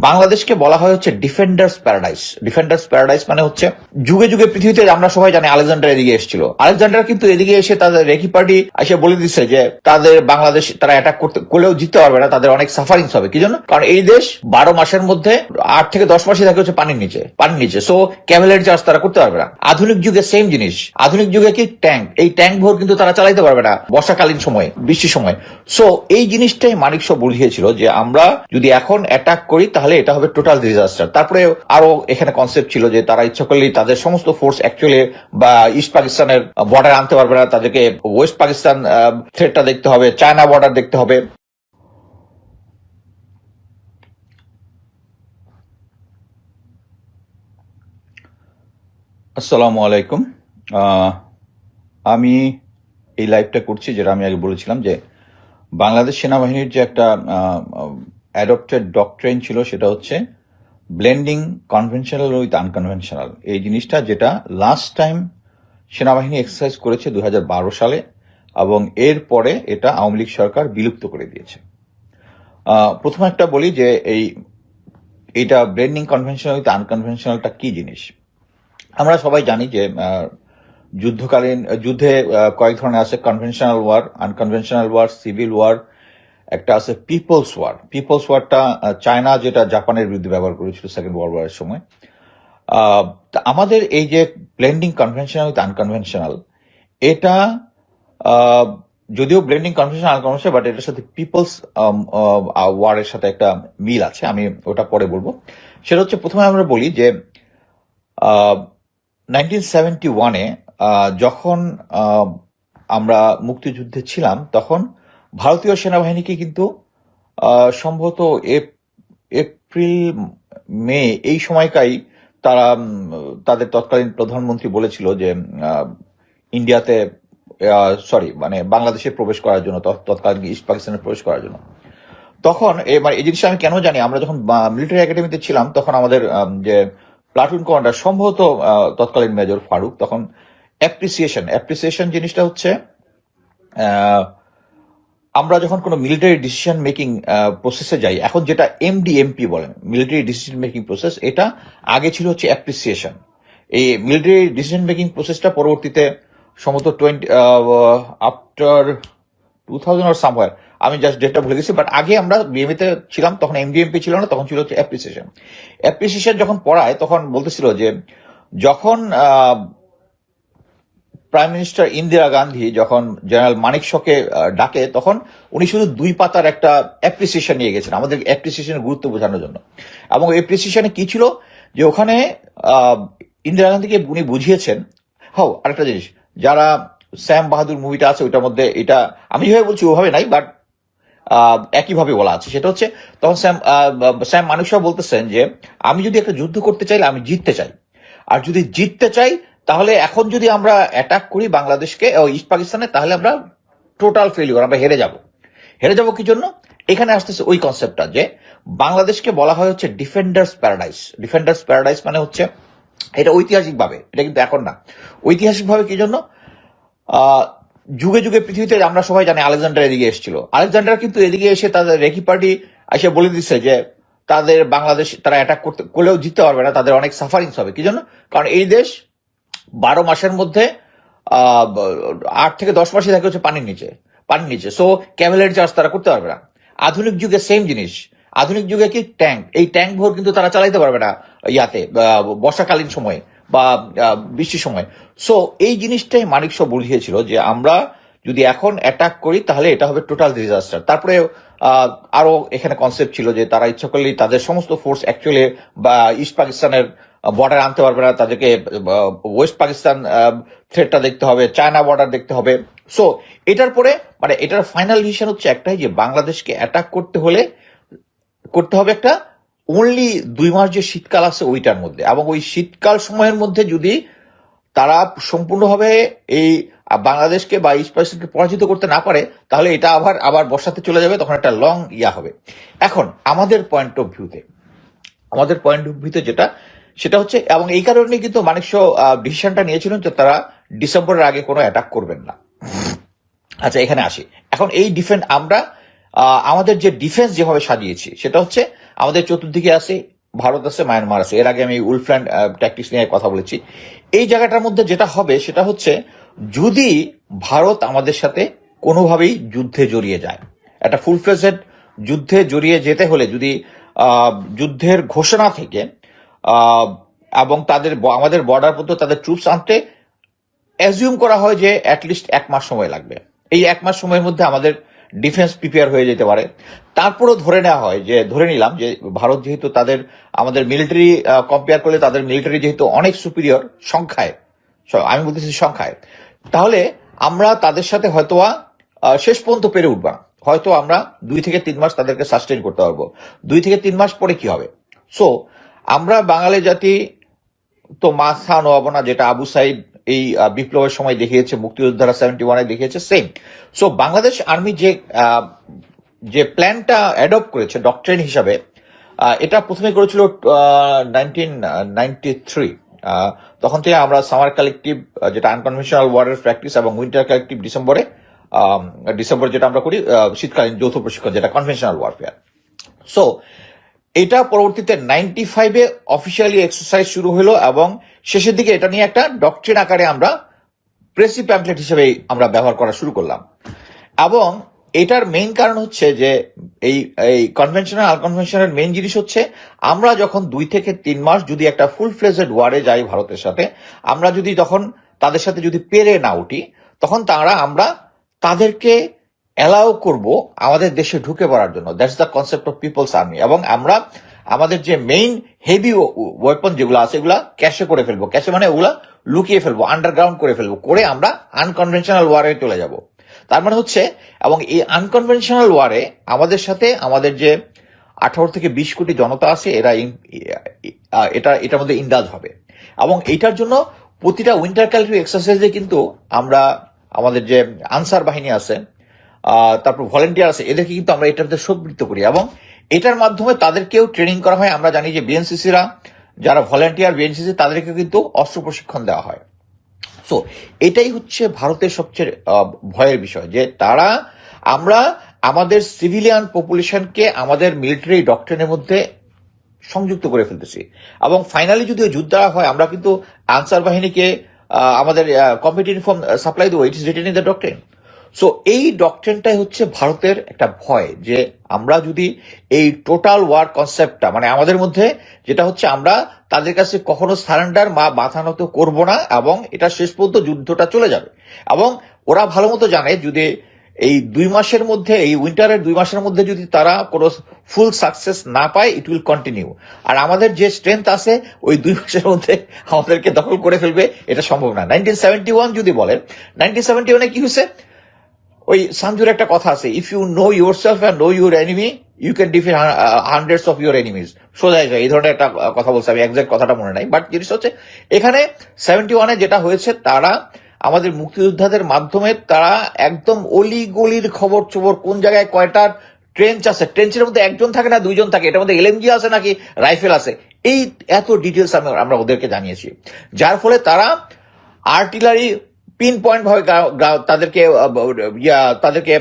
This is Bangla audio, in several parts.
বাংলাদেশকে বলা হয় হচ্ছে ডিফেন্ডার্স প্যারাডাইস। ডিফেন্ডার্স প্যারাডাইস মানে হচ্ছে যুগে যুগে পৃথিবীতে আমরা সবাই জানি আলেকজান্ডার এদিকে এসেছিল। আলেকজান্ডার কিন্তু এদিকে এসে তাদের রেকি পার্টি এসে বলে দিচ্ছে যে তাদের বাংলাদেশ তারা অ্যাটাক করতে করলেও জিততে পারবে না, তাদের অনেক সাফারিংস হবে। কি জন্য? কারণ এই দেশ 12 মাসের মধ্যে 8 থেকে 10 মাসই থাকে হচ্ছে পানির নিচে। সো ক্যাভেলারি চার্জ তারা করতে পারবে না। আধুনিক যুগে সেম জিনিস। আধুনিক যুগে কি ট্যাঙ্ক, এই ট্যাঙ্ক ভোর কিন্তু তারা চালাইতে পারবে না বর্ষাকালীন সময়, বৃষ্টির সময়। সো এই জিনিসটাই মানিকশ বুঝিয়েছিল যে আমরা যদি এখন অ্যাটাক করি তাহলে এটা হবে টোটাল ডিজাস্টার। তারপরে আরো এখানে কনসেপ্ট ছিল যে তারা ইচ্ছা করলেই তাদের সমস্ত ফোর্স অ্যাকচুয়ালি বা ইস্ট পাকিস্তানের বর্ডার আনতে পারবে না, তাদেরকে ওয়েস্ট পাকিস্তান থ্রেটটা দেখতে হবে, চায়না বর্ডার দেখতে হবে। আসসালামু আলাইকুম। আমি এই লাইভটা করছি যেটা আমি আগে বলেছিলাম যে বাংলাদেশ সেনাবাহিনীর যে একটা অ্যাডপ্টেড ডক্ট্রেন ছিল সেটা হচ্ছে ব্লেন্ডিং কনভেনশনাল উইথ আনকনভেনশনাল। এই জিনিসটা যেটা লাস্ট টাইম সেনাবাহিনী এক্সারসাইজ করেছে 2012 সালে, এবং এরপরে এটা আওয়ামী লীগ সরকার বিলুপ্ত করে দিয়েছে। প্রথমে একটা বলি যে এইটা ব্লেন্ডিং কনভেনশনাল উইথ আনকনভেনশনালটা কি জিনিস। আমরা সবাই জানি যে যুদ্ধে কয়েক ধরনের আছে, conventional war, unconventional war, civil war, একটা আছে পিপলস ওয়ার। পিপলস ওয়ারটা চায়না যেটা জাপানের বিরুদ্ধে ব্যবহার করেছিল সেকেন্ড ওয়ার্ল্ড ওয়ারের সময়। আমাদের এই যে ব্লেন্ডিং কনভেনশনাল উইথ আনকনভেনশনাল, এটা যদিও ব্লেন্ডিং কনভেনশনাল আনকনভেনশনাল, বাট এটার সাথে পিপলস ওয়ারের সাথে একটা মিল আছে, আমি ওটা পরে বলবো। সেটা হচ্ছে প্রথমে আমরা বলি যে 1971-এ যখন আমরা মুক্তিযুদ্ধে ছিলাম তখন ভারতীয় সেনাবাহিনীকে কিন্তু সম্ভবত এপ্রিল মে এই সময়কাই তারা তাদের তৎকালীন প্রধানমন্ত্রী বলেছিল যে ইন্ডিয়াতে মানে বাংলাদেশে প্রবেশ করার জন্য, তৎকালীন ইস্ট পাকিস্তানে প্রবেশ করার জন্য। তখন মানে এই জিনিসটা আমি কেন জানি, আমরা যখন মিলিটারি একাডেমিতে ছিলাম তখন আমাদের যে প্লাটুন কমান্ডার সম্ভবত তৎকালীন মেজর ফারুক, তখন অ্যাপ্রিসিয়েশন জিনিসটা হচ্ছে আমরা যখন কোনো মিলিটারি ডিসিশন মেকিং প্রসেসে যাই, এখন যেটা এমডিএমপি বলেন, মিলিটারি ডিসিশন মেকিং প্রসেস, এটা আগে ছিল হচ্ছে অ্যাপ্রিসিয়েশন। এই মিলিটারি ডিসিশন মেকিং প্রসেসটা পরবর্তীতে সম্ভবত আফটার 2000 অর সামওয়্যার, আমি জাস্ট ডেটটা ভুলে গেছি, বাট আগে আমরা বিএমএতে ছিলাম তখন এমডিএমপি ছিল না, তখন ছিল হচ্ছে অ্যাপ্রিসিয়েশন যখন পড়ায় তখন বলতেছিল যে যখন প্রাইম মিনিস্টার ইন্দিরা গান্ধী যখন জেনারেল মানিকশকে ডাকে তখন উনি শুধু 2 পাতার একটা অ্যাপ্রিসিয়েশন নিয়ে গেছেন আমাদের অ্যাপ্রিসিয়েশনের গুরুত্ব বোঝানোর জন্য। এবং অ্যাপ্রিসিয়েশনে কি ছিল যে ওখানে ইন্দিরা গান্ধীকে উনি বুঝিয়েছেন। আরেকটা জিনিস, যারা স্যাম বাহাদুর মুভিটা আছে ওইটার মধ্যে, এটা আমি যেভাবে বলছি ওভাবে নাই, বাট একইভাবে বলা আছে। সেটা হচ্ছে তখন স্যাম মানিকশা বলতেছেন যে আমি যদি একটা যুদ্ধ করতে চাইলে আমি জিততে চাই, আর যদি জিততে চাই তাহলে এখন যদি আমরা অ্যাটাক করি বাংলাদেশকে ইস্ট পাকিস্তানে তাহলে আমরা টোটাল ফেলিওর, আমরা হেরে যাব। কি জন্য? এখানে আসতেছে ওই কনসেপ্টটা যে বাংলাদেশকে বলা হয় হচ্ছে ডিফেন্ডার্স প্যারাডাইস। ডিফেন্ডার্স প্যারাডাইস মানে হচ্ছে এটা ঐতিহাসিকভাবে, এটা কিন্তু এখন না, ঐতিহাসিকভাবে কি জন্য যুগে যুগে পৃথিবীতে আমরা সবাই জানি আলেকজান্ডার এদিকে এসেছিল। আলেকজান্ডার কিন্তু এদিকে এসে তাদের রেকি পার্টি এসে বলে দিচ্ছে যে তাদের বাংলাদেশ তারা অ্যাটাক করলেও জিততে পারবে না, তাদের অনেক সাফারিংস হবে। কি জন্য? কারণ এই দেশ 12 মাসের মধ্যে 8 থেকে 10 মাসই থাকে হচ্ছে পানির নিচে। সো ক্যাভেলারি চার্জ তারা করতে পারবে না। আধুনিক যুগে সেম জিনিস। আধুনিক যুগে কি ট্যাঙ্ক, এই ট্যাঙ্ক ভোর কিন্তু তারা চালাইতে পারবে না বর্ষাকালীন সময় বা বৃষ্টির সময়। সো এই জিনিসটাই মানিকশ বুঝিয়েছিল যে আমরা যদি এখন অ্যাটাক করি তাহলে এটা হবে টোটাল ডিজাস্টার। তারপরে আরো এখানে কনসেপ্ট ছিল যে তারা ইচ্ছা করলেই তাদের সমস্ত ফোর্স অ্যাকচুয়ালি বা ইস্ট পাকিস্তানের বর্ডার আনতে পারবে না, তাদেরকে ওয়েস্ট পাকিস্তান থ্রেটটা দেখতে হবে, চায়না বর্ডার দেখতে হবে। সো এটার পরে মানে এটার ফাইনাল ডিসিশন হচ্ছে একটাই যে বাংলাদেশকে অ্যাটাক করতে হবে একটা অনলি 2 মাস যে শীতকাল আছে ওইটার মধ্যে, এবং ওই শীতকাল সময়ের মধ্যে যদি তারা সম্পূর্ণভাবে এই বাংলাদেশকে বা ইস্ট পাকিস্তানকে পরাজিত করতে না পারে তাহলে এটা আবার বর্ষাতে চলে যাবে, তখন একটা লং হবে। এখন আমাদের পয়েন্ট অফ ভিউতে যেটা সেটা হচ্ছে, এবং এই কারণে কিন্তু মানিকশ ডিসিশনটা নিয়েছিলেন যে তারা ডিসেম্বরের আগে কোনো অ্যাটাক করবেন না। আচ্ছা, এখানে আসি। এখন এই আমরা আমাদের যে ডিফেন্স যেভাবে সাজিয়েছি সেটা হচ্ছে আমাদের চতুর্দিকে আছে ভারত আছে, মায়ানমার আছে। এর আগে আমি উলফ্ল্যান্ড ট্যাকটিক্স নিয়ে কথা বলেছি। এই জায়গাটার মধ্যে যেটা হবে সেটা হচ্ছে, যদি ভারত আমাদের সাথে কোনোভাবেই যুদ্ধে জড়িয়ে যায়, একটা ফুল ফ্লেজেড যুদ্ধে জড়িয়ে যেতে হলে যদি যুদ্ধের ঘোষণা থেকে আহ, এবং আমাদের বর্ডার পর্যন্ত তাদের ট্রুপস আনতে অ্যাজিউম করা হয় যে অ্যাটলিস্ট 1 মাস সময় লাগবে। এই 1 মাস সময়ের মধ্যে আমাদের ডিফেন্স প্রিপেয়ার হয়ে যেতে পারে। তারপরও ধরে নিলাম যে ভারত যেহেতু আমাদের মিলিটারি কম্পেয়ার করলে তাদের মিলিটারি যেহেতু অনেক সুপিরিয়র সংখ্যায়, আমি বলতেছি সংখ্যায়, তাহলে আমরা তাদের সাথে হয়তোবা শেষ পর্যন্ত পেরে উঠবা। হয়তো আমরা 2 থেকে 3 মাস তাদেরকে সাস্টেইন করতে পারবো। 2 থেকে 3 মাস পরে কি হবে? সো আমরা বাঙালি জাতি তো মাথা নোয়াবো না, যেটা আবু সাইদ এই বিপ্লবের সময় দেখিয়েছে, মুক্তিযোদ্ধারা 71-এ দেখিয়েছে, সেম। সো বাংলাদেশ আর্মি যে প্ল্যানটা অ্যাডপ্ট করেছে ডক্ট্রিন হিসাবে, এটা প্রথমে করেছিল 1993। তখন থেকে আমরা সামার কালেকটিভ, যেটা আনকনভেনশনাল ওয়ারের প্র্যাকটিস, এবং উইন্টার কালেকটিভ ডিসেম্বর যেটা আমরা করি, শীতকালীন যৌথ প্রশিক্ষণ, যেটা কনভেনশনাল ওয়ারফেয়ার। সো এটা পরবর্তীতে 95-এ অফিসিয়ালি এক্সারসাইজ শুরু হলো, এবং শেষের দিকে এটা নিয়ে একটা ডক্ট্রিন আকারে আমরা প্রেসি প্যাম্পলেট হিসেবে আমরা ব্যবহার করা শুরু করলাম। এবং এটার মেইন কারণ হচ্ছে যে এই কনভেনশনাল আনকনভেনশনাল মেইন জিনিস হচ্ছে, আমরা যখন 2 থেকে 3 মাস যদি একটা ফুল ফ্লেজেড ওয়ারে যাই ভারতের সাথে, আমরা যদি তখন তাদের সাথে যদি পেরে না উঠি, তখন আমরা তাদেরকে অ্যালাউ করব আমাদের দেশে ঢুকে পড়ার জন্য। That's the concept of people's army. এবং আমরা আমাদের যে মেইন হেভি ওয়েপন যেগুলো আছে, এগুলা ক্যাশে করে ফেলবো। ক্যাশে মানে ওগুলা লুকিয়ে ফেলবো, আন্ডারগ্রাউন্ড করে ফেলবো, করে আমরা আনকনভেনশনাল ওয়ারে চলে যাব। তার মানে হচ্ছে, এবং এই আনকনভেনশনাল ওয়ারে আমাদের সাথে আমাদের যে 18 থেকে 20 কোটি জনতা আছে, এটার মধ্যে ইন্দাজ হবে। এবং এইটার জন্য প্রতিটা উইন্টার কালেক্টিভ এক্সারসাইজে কিন্তু আমরা আমাদের যে আনসার বাহিনী আছে, তারপর ভলেন্টিয়ার আছে, এদেরকে কিন্তু আমরা এটার মধ্যে সম্পৃক্ত করি, এবং এটার মাধ্যমে তাদেরকেও ট্রেনিং করা হয়। আমরা জানি যে বিএনসিসিরা যারা ভলেন্টিয়ার, বিএনসিসি তাদেরকে কিন্তু অস্ত্র প্রশিক্ষণ দেওয়া হয়। সো এটাই হচ্ছে ভারতের সবচেয়ে ভয়ের বিষয়, যে আমরা আমাদের সিভিলিয়ান পপুলেশনকে আমাদের মিলিটারি ডক্ট্রিনের মধ্যে সংযুক্ত করে ফেলতেছি। এবং ফাইনালি যদি যুদ্ধ হয়, আমরা কিন্তু আনসার বাহিনীকে আমাদের কম্পিটিভ ইউনিফর্ম সাপ্লাই দেবো। It is written in the doctrine. So এই ডক্ট্রিনটাই হচ্ছে ভারতের একটা ভয়, যে আমরা যদি এই টোটাল ওয়ার কনসেপ্টটা, মানে আমাদের মধ্যে যেটা হচ্ছে, আমরা তাদের কাছে কখনো সারেন্ডার মাথা নত করবো না, এবং এটা শেষ পর্যন্ত যুদ্ধটা চলে যাবে। এবং ওরা ভালো মতো জানে, যদি এই 2 মাসের মধ্যে, এই উইন্টারের 2 মাসের মধ্যে যদি তারা কোনো ফুল সাকসেস না পায়, ইট উইল কন্টিনিউ। আর আমাদের যে স্ট্রেংথ আছে, ওই 2 মাসের মধ্যে আমাদেরকে দখল করে ফেলবে, এটা সম্ভব না। 1971 যদি বলেন, 1971-এ কি হয়েছে? ওই সানজুর একটা কথা আছে, if you know yourself and know your enemy, you can defeat hundreds of your enemies. সোজা এই ধরনের একটা কথা বলছে, আমি এক্সাক্ট কথাটা মনে নাই, বাট জিনিস হচ্ছে, এখানে 71-এ যেটা হয়েছে, তারা আমাদের মুক্তিযোদ্ধাদের মাধ্যমে তারা একদম অলি গলির খবর কোন জায়গায় কয়টা ট্রেঞ্চ আছে, ট্রেঞ্চের মধ্যে 1জন থাকে না 2জন থাকে, এটার মধ্যে এলএমজি আছে নাকি রাইফেল আছে, এই এত ডিটেলস আমরা ওদেরকে জানিয়েছি। যার ফলে তারা আর্টিলারি পিন পয়েন্ট ভাবে তাদেরকে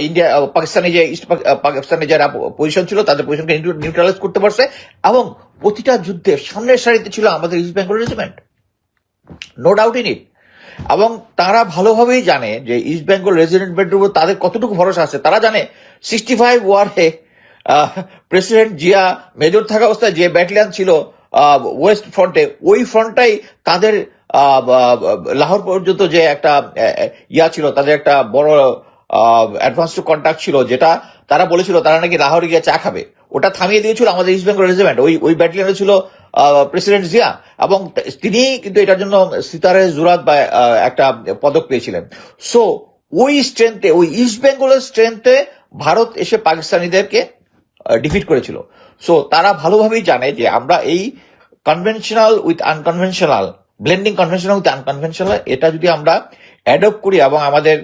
ইন্ডিয়া পাকিস্তানে যে ইস্ট পাকিস্তানে যারা পজিশন ছিল, তাদের পজিশনকে নিউট্রালাইজ করতে পারছে। এবং প্রতিটা যুদ্ধে সামনের সারিতে ছিল আমাদের East Bengal Regiment, no doubt in it. এবং তারা ভালোভাবেই জানে যে ইস্ট বেঙ্গল রেজিমেন্টের উপর তাদের কতটুকু ভরসা আছে। তারা জানে 65 ওয়ারে প্রেসিডেন্ট জিয়া মেজর থাকা অবস্থায় যে ব্যাটালিয়ান ছিল ওয়েস্ট ফ্রন্টে, ওই ফ্রন্টটাই তাদের লাহোর পর্যন্ত যে একটা ছিল, তাদের একটা বড় অ্যাডভান্স টু কন্ট্যাক্ট ছিল, যেটা তারা বলেছিল তারা নাকি লাহোরে গিয়ে চা খাবে, ওটা থামিয়ে দিয়েছিল আমাদের ইস্ট বেঙ্গল রেজিমেন্ট। ওই ব্যাটালিয়নে ছিল প্রেসিডেন্ট জিয়া, এবং তিনি কিন্তু এটার জন্য সিতারে জুরাত বা একটা পদক পেয়েছিলেন। সো ওই স্ট্রেংথে, ওই ইস্ট বেঙ্গলের স্ট্রেংথে ভারত এসে পাকিস্তানিদেরকে ডিফিট করেছিল। সো তারা ভালোভাবেই জানে যে আমরা এই conventional with unconventional, blending conventional with unconventional, এটা যদি আমরা অ্যাডপ্ট করি, এবং আমাদের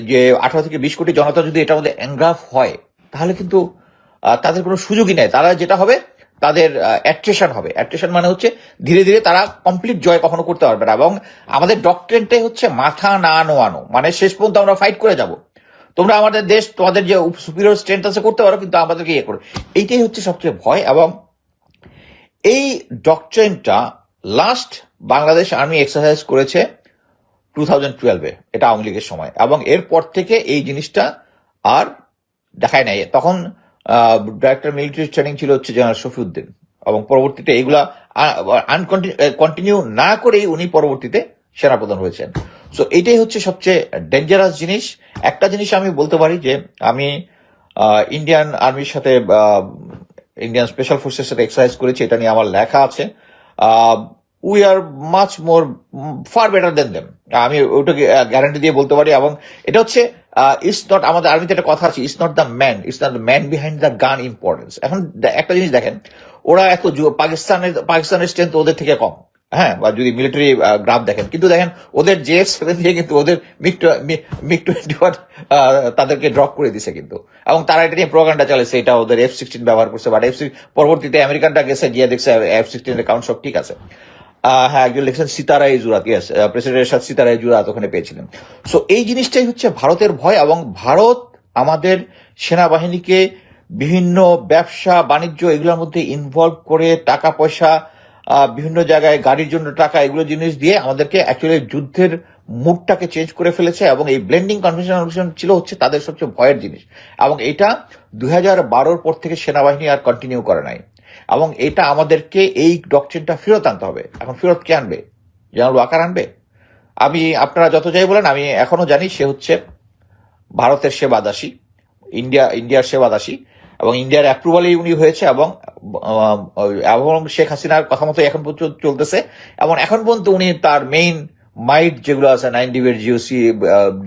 যে 18 থেকে 20 কোটি জনতা যদি এটার মধ্যে এনগ্রাফ হয়, তাহলে কিন্তু তাদের কোনো সুযোগই নেই। তারা যেটা হবে, তাদের অ্যাট্রেশন হবে। অ্যাট্রেশন মানে হচ্ছে ধীরে ধীরে তারা কমপ্লিট জয় কখনো করতে পারবে না। এবং আমাদের ডক্ট্রিনটাই হচ্ছে মাথা না নোয়ানো, মানে শেষ পর্যন্ত আমরা ফাইট করে যাব। তোমরা আমাদের দেশ, তোমাদের যে সুপিরিয়র স্ট্রেংথ আছে করতে পারো, কিন্তু আমাদেরকে ইয়ে করো। এইটাই হচ্ছে সবচেয়ে ভয়। এবং এই ডকট্রেনটা লাস্ট বাংলাদেশ আর্মি এক্সারসাইজ করেছে 2012-এ, এটা আওয়ামী লীগের সময়, এবং এরপর থেকে এই জিনিসটা আর দেখায় নাই। তখন ডাইরেক্টর মিলিটারি ট্রেনিং ছিল হচ্ছে জেনারেল শফিউদ্দিন, এবং পরবর্তীতে এগুলা কন্টিনিউ না করেই উনি পরবর্তীতে সেনাপ্রধান হয়েছেন। সো এটাই হচ্ছে সবচেয়ে ডেঞ্জারাস জিনিস। একটা জিনিস আমি বলতে পারি যে আমি ইন্ডিয়ান আর্মির সাথে, ইন্ডিয়ান স্পেশাল ফোর্সের সাথে এক্সারসাইজ করেছি, এটা নিয়ে আমার লেখা আছে। We are much more far better then them, আমি ওটাকে গ্যারান্টি দিয়ে বলতে পারি। এবং এটা হচ্ছে ইটস নট, আমাদের আর্মিতে একটা কথা আছে, it's not the man, it's not the man behind the gun importance. এখন একটা জিনিস দেখেন, ওরা এত পাকিস্তানের স্ট্রেংথ ওদের থেকে কম, হ্যাঁ, বা যদি মিলিটারি গ্রাফ দেখেন, কিন্তু দেখেন ওদের JF-7 দিয়ে কিন্তু ওদের মিগ-21 তাদেরকে ড্রপ করে দিছে কিন্তু, এবং তারা এটা নিয়ে প্রোপাগান্ডা চালাইছে, এটা ওদের F-16 ব্যবহার করছে, বাট পরবর্তীতে আমেরিকানরা গেছে, গিয়ে দেখছে F-16 এর কাউন্ট সব ঠিক আছে। হ্যাঁ, একজন লিখছেন সিতারা ইজুরাত, ইয়েস, প্রেসিডেন্টের সাথে সিতারা ইজুরাত ওখানে পেয়েছিলেন। সো এই জিনিসটাই হচ্ছে ভারতের ভয়, এবং ভারত আমাদের সেনাবাহিনীকে বিভিন্ন ব্যবসা বাণিজ্য এগুলোর মধ্যে ইনভলভ করে টাকা পয়সা, বিভিন্ন জায়গায় গাড়ির জন্য টাকা, এগুলো জিনিস দিয়ে আমাদেরকে অ্যাকচুয়ালি যুদ্ধের মুডটাকে চেঞ্জ করে ফেলেছে। এবং এই ব্লেন্ডিং কনভেনশন ছিল হচ্ছে তাদের সবচেয়ে ভয়ের জিনিস, এবং এটা 2012-র পর থেকে সেনাবাহিনী আর কন্টিনিউ করে নাই। এবং এটা আমাদেরকে এই ডকট্রিনটা ফেরত আনতে হবে। এখন ফেরত কে আনবে? জেনারেল ওয়াকার আনবে? আপনারা যত যাই বলেন, আমি এখনো জানি সে হচ্ছে ভারতের সেবাদাসী, ইন্ডিয়ার সেবাদাসী, এবং ইন্ডিয়ার অ্যাপ্রুভালেই উনি হয়েছে, এবং শেখ হাসিনার কথা মতো এখন পর্যন্ত চলতেছে। এবং এখন পর্যন্ত উনি তার মেইন মাইট যেগুলো আছে, 9 ডিবির GOC,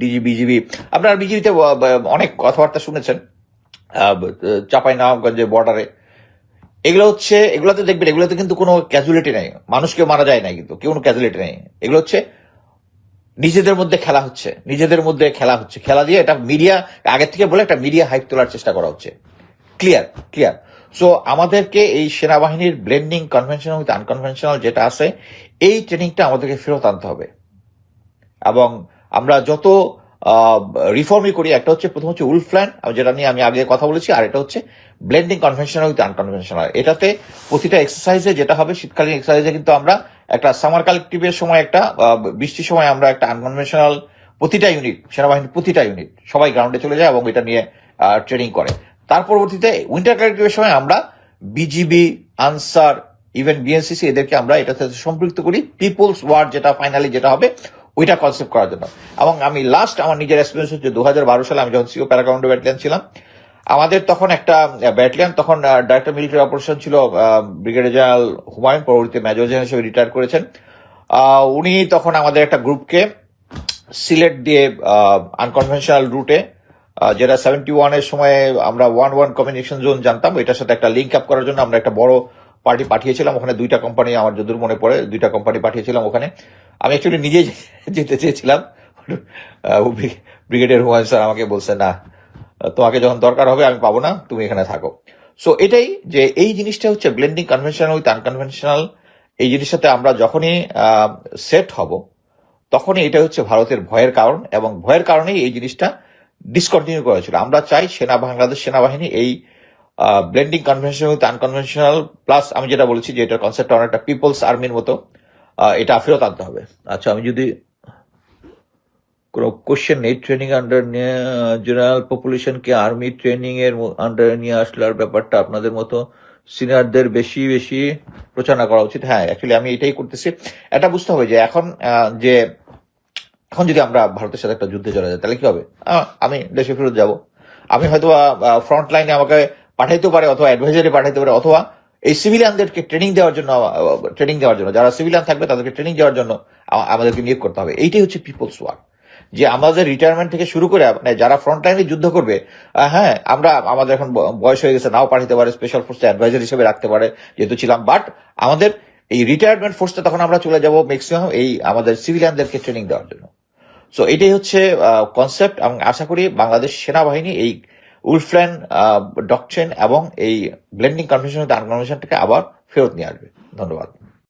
ডিজি, বিজিবি, আপনার বিজিবিতে অনেক কথাবার্তা শুনেছেন, চাঁপাইনবাবগঞ্জের বর্ডারে, এগুলোতে দেখবেন, এগুলোতে কিন্তু কোনো ক্যাজুয়ালিটি নেই, মানুষকে মারা যায় না, কিন্তু কেউ কোনো ক্যাজুয়ালিটি নেই। এগুলো হচ্ছে নিজেদের মধ্যে খেলা হচ্ছে, খেলা দিয়ে এটা মিডিয়া আগের থেকে বলে একটা মিডিয়া হাইপ তোলার চেষ্টা করা হচ্ছে। ক্লিয়ার। সো আমাদেরকে এই সেনাবাহিনীর ব্লেন্ডিং কনভেনশনাল উইথ আনকনভেনশনাল যেটা আছে, এই ট্রেনিংটা আমাদেরকে ফেরত আনতে হবে। এবং আমরা যত রিফর্মই করি, একটা হচ্ছে প্রথম হচ্ছে উলফ প্ল্যান, যেটা নিয়ে আমি আগে কথা বলেছি, আর এটা হচ্ছে ব্লেন্ডিং কনভেনশনাল উইথ আনকনভেনশনাল। এটাতে প্রতিটা এক্সারসাইজে, যেটা হবে শীতকালীন এক্সারসাইজে, কিন্তু আমরা একটা সামার কালেকটিভের সময়, একটা বৃষ্টির সময় আমরা একটা আনকনভেনশনাল, প্রতিটা ইউনিট, সেনাবাহিনীর প্রতিটা ইউনিট সবাই গ্রাউন্ডে চলে যায় এবং এটা নিয়ে ট্রেনিং করে। তার পরবর্তীতে উইন্টার কালেকটিভের সময় আমরা বিজিবি, আনসার, ইভেন BNCC এদেরকে আমরা এটাতে সম্পৃক্ত করি, পিপলস ওয়ার যেটা ফাইনালি যেটা হবে ওইটা কনসেপ্ট করার জন্য। এবং আমি লাস্ট আমার নিজের এক্সপিরিয়েন্স হচ্ছে 2012 সালে আমি যখন সিও প্যারাকমান্ডো ব্যাটালিয়ন ছিলাম, আমাদের তখন একটা ব্যাটালিয়ন, তখন ডাইরেক্টর মিলিটারি অপারেশন ছিল ব্রিগেডিয়ার জেনারেল হুমায়ুন, পরবর্তীতে মেজর জেনারেল হিসেবে রিটায়ার করেছেন। উনি তখন আমাদের একটা গ্রুপকে সিলেট দিয়ে আনকনভেনশনাল রুটে, যেটা 71-এর সময় আমরা 1-1 কমিউনিকেশন জোন জানতাম, এটার সাথে একটা লিঙ্ক আপ করার জন্য আমরা একটা বড় পার্টি পাঠিয়েছিলাম ওখানে। 2টা কোম্পানি, আমার যদুর মনে পড়ে, 2টা কোম্পানি পাঠিয়েছিলাম ওখানে। আমি অ্যাকচুয়ালি নিজেই যেতে চেয়েছিলাম, ব্রিগেডিয়ার হুমায়ুন স্যার আমাকে বলছে, না, তোমাকে যখন দরকার হবে আমি পাবো না, তুমি এখানে থাকো। সো এটাই যে এই জিনিসটা হচ্ছে ব্লেন্ডিং কনভেনশনাল উইথ আনকনভেনশনাল, এই জিনিসটাতে আমরা যখনই সেট হব, তখনই এটা হচ্ছে ভারতের ভয়ের কারণ, এবং ভয়ের কারণেই এই জিনিসটা ডিসকন্টিনিউ করা ছিল। আমরা চাই বাংলাদেশ সেনাবাহিনী এই blending conventional with unconventional, plus আমি যেটা বলেছি যে এটার কনসেপ্ট অনেকটা পিপলস আর্মির মতো, এটা ফেরত আনতে হবে। আচ্ছা, আমি যদি কোনো কোশ্চেন নেই, ট্রেনিং আন্ডার জেনারেল পপুলেশনকে আর্মি ট্রেনিং এর আন্ডারে নিয়ে আসলার ব্যাপারটা আপনাদের মতো সিনিয়রদের বেশি বেশি প্রচারণা করা উচিত। হ্যাঁ, অ্যাকচুয়ালি আমি এটাই করতেছি। এটা বুঝতে হবে যে এখন যদি আমরা ভারতের সাথে একটা যুদ্ধে চলে যাই, তাহলে কি হবে? আমি দেশে ফেরত যাব, আমি হয়তো ফ্রন্ট লাইনে আমাকে পাঠাইতে পারে, অথবা অ্যাডভাইজারি পাঠাইতে পারে, অথবা এই সিভিলিয়ানদেরকে ট্রেনিং দেওয়ার জন্য যারা সিভিলিয়ান থাকবে তাদেরকে ট্রেনিং দেওয়ার জন্য আমাদেরকে নিয়োগ করতে হবে। এইটাই হচ্ছে পিপলস ওয়ার, যে আমাদের রিটায়ারমেন্ট থেকে শুরু করে যারা ফ্রন্ট লাইনে যুদ্ধ করবে, হ্যাঁ, আমাদের এখন বয়স হয়ে গেছে, নাও পাঠাতে পারে, স্পেশাল ফোর্সে অ্যাডভাইজার হিসেবে রাখতে পারে যেহেতু ছিলাম, বাট আমাদের এই রিটায়ারমেন্ট ফোর্সটা তখন আমরা চলে যাব ম্যাক্সিমাম এই আমাদের সিভিলিয়ানদেরকে ট্রেনিং দেওয়ার জন্য। সো এটাই হচ্ছে কনসেপ্ট, এবং আশা করি বাংলাদেশ সেনাবাহিনী এই উলফ প্ল্যান ডকট্রিন এবং এই ব্লেন্ডিং কনভেনশন আনকনভেনশনটাকে আবার ফেরত নিয়ে আসবে। ধন্যবাদ।